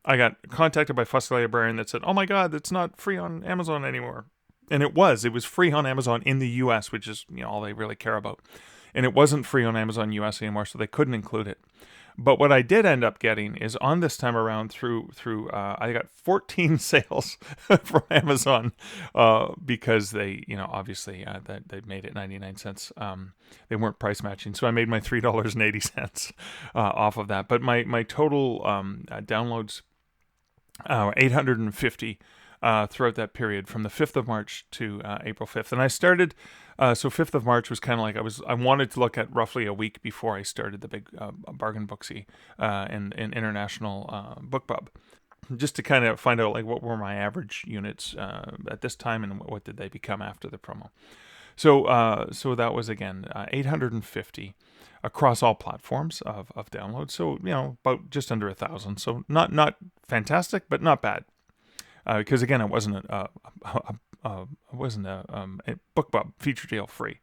I got contacted by Fussy Librarian that said, oh my God, it's not free on Amazon anymore. And it was free on Amazon in the US, which is all they really care about. And it wasn't free on Amazon US anymore, so they couldn't include it. But what I did end up getting is on this time around through I got 14 sales from Amazon because they, obviously they made it 99 cents. They weren't price matching. So I made my $3.80 off of that. But my total downloads, 850 throughout that period from the 5th of March to April 5th. And I started, so 5th of March was kind of like I wanted to look at roughly a week before I started the big bargain Booksie and International BookBub, just to kind of find out like what were my average units at this time and what did they become after the promo. So that was again 850 across all platforms of download. So about just under 1,000. So not fantastic, but not bad. Because again, it wasn't a BookBub feature deal free.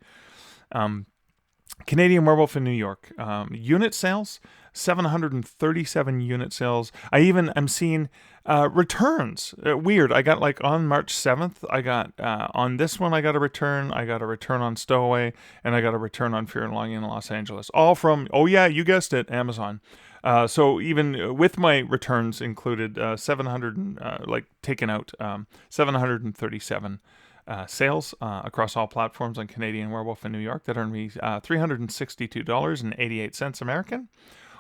Canadian Werewolf in New York, unit sales, 737 unit sales. I'm seeing returns. Weird. I got like on March 7th, I got on this one, I got a return. I got a return on Stowaway, and I got a return on Fear and Longing in Los Angeles. All from, oh yeah, you guessed it, Amazon. So even with my returns included, 737 sales across all platforms on Canadian Werewolf in New York that earned me $362.88 American.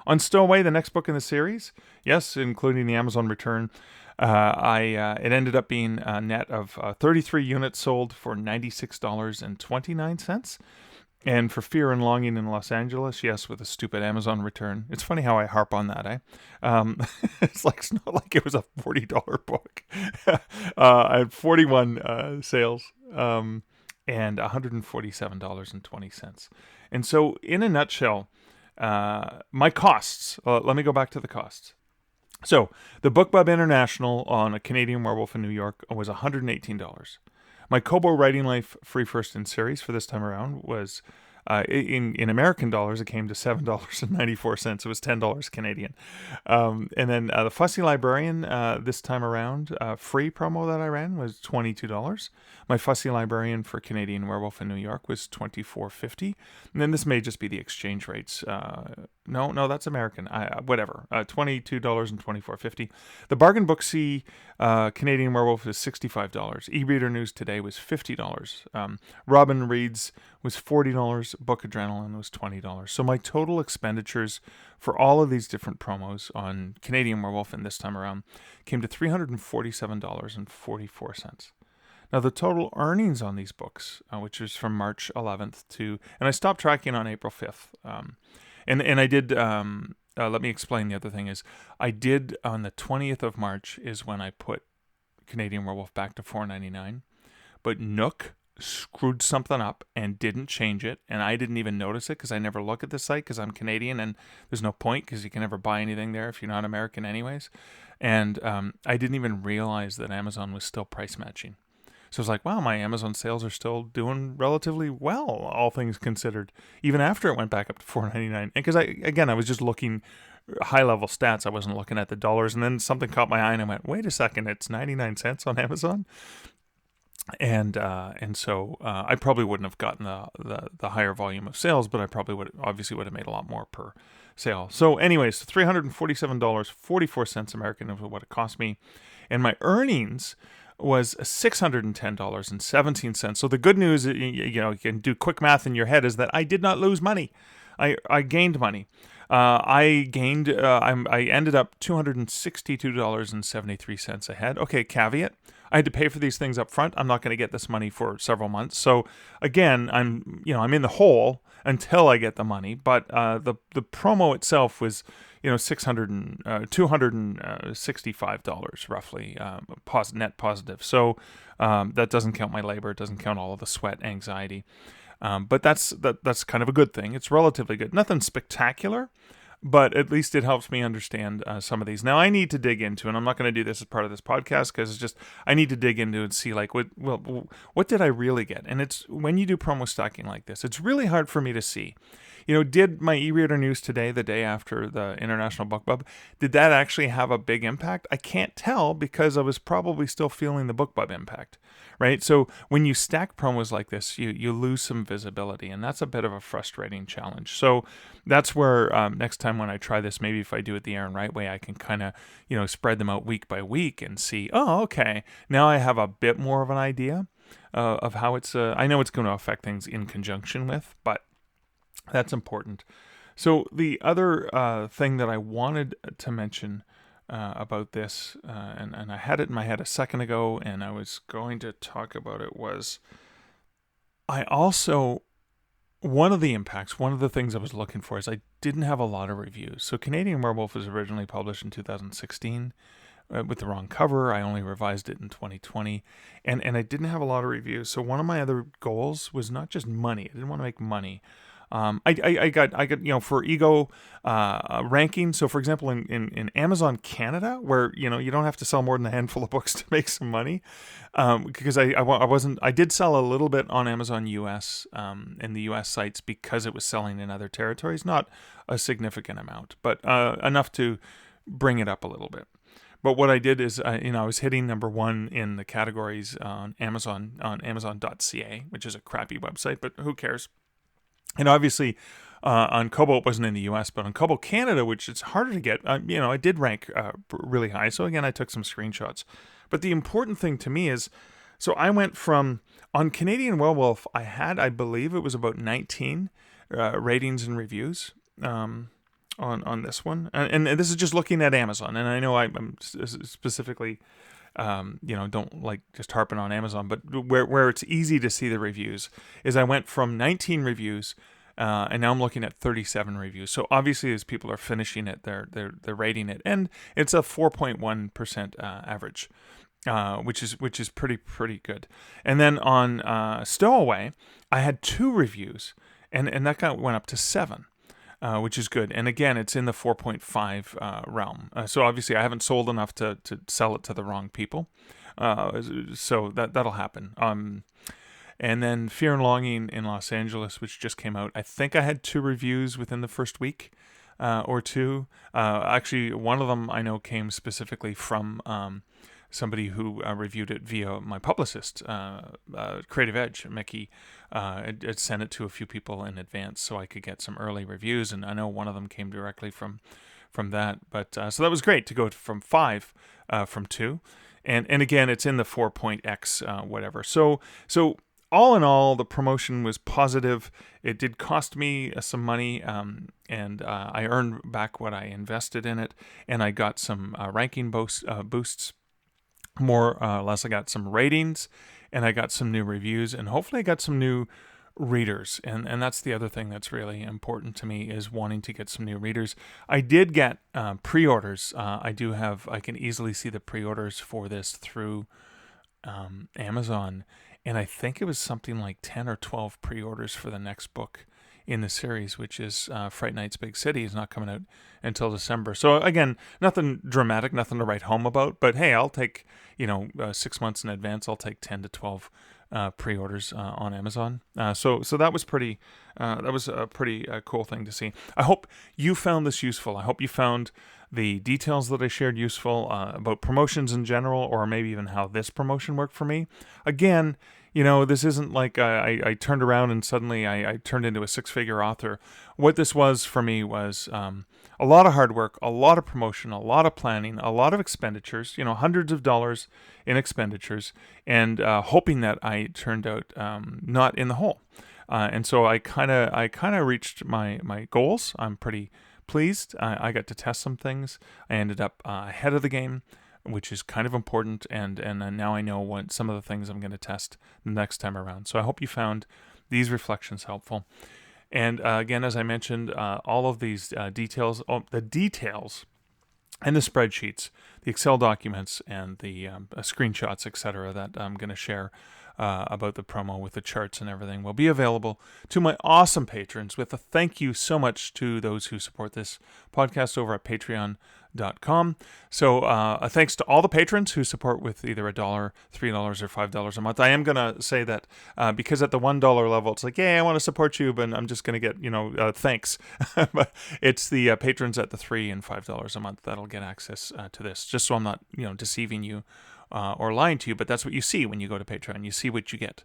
On Stowaway, the next book in the series, yes, including the Amazon return, it ended up being a net of 33 units sold for $96.29. And for Fear and Longing in Los Angeles, yes, with a stupid Amazon return. It's funny how I harp on that, eh? It's not like it was a $40 book. I had 41 sales and $147.20. And so, in a nutshell, my costs. Let me go back to the costs. So, the BookBub International on a Canadian Werewolf in New York was $118. My Kobo Writing Life Free First in Series for this time around was, in American dollars, it came to $7.94. It was $10 Canadian. And then the Fussy Librarian this time around, free promo that I ran was $22. My Fussy Librarian for Canadian Werewolf in New York was $24.50. And then this may just be the exchange rates. No, that's American. Whatever. $22 and $24.50. The Bargain Booksie Canadian Werewolf is $65. E-Reader News Today was $50. Robin Reads was $40. Book Adrenaline was $20. So my total expenditures for all of these different promos on Canadian Werewolf and this time around came to $347.44. Now, the total earnings on these books, which is from March 11th and I stopped tracking on April 5th. And I did, let me explain the other thing is, I did on the 20th of March is when I put Canadian Werewolf back to $4.99. But Nook screwed something up and didn't change it. And I didn't even notice it because I never look at the site because I'm Canadian and there's no point because you can never buy anything there if you're not American anyways. And I didn't even realize that Amazon was still price matching. So I was like, wow, my Amazon sales are still doing relatively well, all things considered, even after it went back up to $4.99. And because I was just looking high-level stats. I wasn't looking at the dollars. And then something caught my eye and I went, wait a second, it's 99 cents on Amazon? and so I probably wouldn't have gotten the higher volume of sales, but I probably would have made a lot more per sale. So anyways, $347.44 American is what it cost me, and my earnings was $610.17. So the good news, you can do quick math in your head, is that I did not lose money. I gained money. I ended up $262.73 ahead. Okay, caveat. I had to pay for these things up front. I'm not going to get this money for several months. So again, I'm in the hole until I get the money. But the promo itself was, $265 roughly, net positive. So that doesn't count my labor. It doesn't count all of the sweat, anxiety. But that's kind of a good thing. It's relatively good. Nothing spectacular, but at least it helps me understand some of these. Now I need to dig into, and I'm not going to do this as part of this podcast because it's just I need to dig into and see what did I really get? And it's when you do promo stocking like this, it's really hard for me to see. Did my e-reader news today, the day after the International BookBub, did that actually have a big impact? I can't tell because I was probably still feeling the BookBub impact, right? So when you stack promos like this, you lose some visibility, and that's a bit of a frustrating challenge. So that's where next time when I try this, maybe if I do it the Aaron Wright way, I can kind of, spread them out week by week and see, oh, okay, now I have a bit more of an idea of how it's, I know it's going to affect things in conjunction with, but that's important. So the other thing that I wanted to mention about this, and I had it in my head a second ago, and I was going to talk about it, was I also, one of the things I was looking for is I didn't have a lot of reviews. So Canadian Werewolf was originally published in 2016 with the wrong cover. I only revised it in 2020, and I didn't have a lot of reviews. So one of my other goals was not just money. I didn't want to make money. I got for ego ranking. So for example, in Amazon Canada, where you don't have to sell more than a handful of books to make some money, because I did sell a little bit on Amazon US in the US sites because it was selling in other territories, not a significant amount, but enough to bring it up a little bit. But what I did is, I was hitting number one in the categories on Amazon, on Amazon.ca, which is a crappy website, but who cares? And obviously, on Kobo, it wasn't in the U.S., but on Kobo Canada, which it's harder to get, I did rank really high. So again, I took some screenshots. But the important thing to me is, so I went from, on Canadian Werewolf, I believe it was about 19 ratings and reviews on this one. And this is just looking at Amazon. And I know I'm specifically... don't like just harping on Amazon, but where it's easy to see the reviews is I went from 19 reviews, and now I'm looking at 37 reviews. So obviously, as people are finishing it, they're rating it, and it's a 4.1% average, which is pretty good. And then on Stowaway, I had 2 reviews, and that went up to 7. Which is good. And again, it's in the 4.5 realm. So obviously I haven't sold enough to sell it to the wrong people. So that'll happen. And then Fear and Longing in Los Angeles, which just came out. I think I had 2 reviews within the first week or 2. Actually, one of them I know came specifically from somebody who reviewed it via my publicist, Creative Edge, Mickey. I'd sent it to a few people in advance so I could get some early reviews, and I know one of them came directly from that. But so that was great to go from 5 from 2, and again, it's in the 4.x whatever. So all in all, the promotion was positive. It did cost me some money, and I earned back what I invested in it, and I got some ranking boosts. More or less, I got some ratings, and I got some new reviews, and hopefully I got some new readers. And that's the other thing that's really important to me, is wanting to get some new readers. I did get pre-orders. I can easily see the pre-orders for this through Amazon, and I think it was something like 10 or 12 pre-orders for the next book in the series, which is Fright Night's Big City, is not coming out until December. So again, nothing dramatic, nothing to write home about, but hey, I'll take, 6 months in advance, I'll take 10 to 12 pre-orders on Amazon. So that was pretty. That was a pretty cool thing to see. I hope you found this useful. I hope you found the details that I shared useful about promotions in general, or maybe even how this promotion worked for me. Again, this isn't like I turned around and suddenly I turned into a six-figure author. What this was for me was a lot of hard work, a lot of promotion, a lot of planning, a lot of expenditures, hundreds of dollars in expenditures, and hoping that I turned out not in the hole. And so I kind of reached my goals. I'm pretty pleased. I got to test some things. I ended up ahead of the game, which is kind of important, and now I know what some of the things I'm going to test the next time around. So I hope you found these reflections helpful. And again, as I mentioned, all of these details, the details and the spreadsheets, the Excel documents, and the screenshots, etc., that I'm going to share about the promo with the charts and everything will be available to my awesome patrons, with a thank you so much to those who support this podcast over at patreon.com. So thanks to all the patrons who support with either $1, $3, or $5 a month. I am going to say that because at the $1 level, it's like, yeah, I want to support you, but I'm just going to get, thanks. But it's the patrons at the $3 and $5 a month that'll get access to this, just so I'm not, deceiving you or lying to you, but that's what you see when you go to Patreon. You see what you get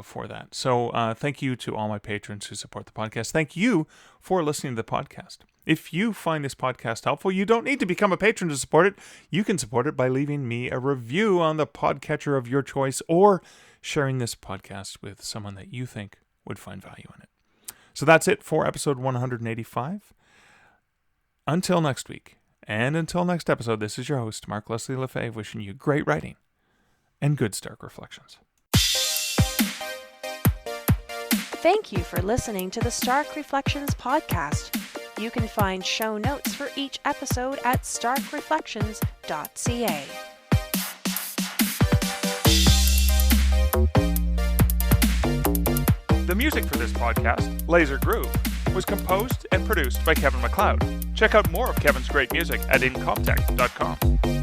for that. So thank you to all my patrons who support the podcast. Thank you for listening to the podcast. If you find this podcast helpful, you don't need to become a patron to support it. You can support it by leaving me a review on the podcatcher of your choice, or sharing this podcast with someone that you think would find value in it. So that's it for episode 185. Until next week. And until next episode, this is your host, Mark Leslie Lefebvre, wishing you great writing and good Stark Reflections. Thank you for listening to the Stark Reflections podcast. You can find show notes for each episode at starkreflections.ca. The music for this podcast, Laser Groove, was composed and produced by Kevin MacLeod. Check out more of Kevin's great music at incomptech.com.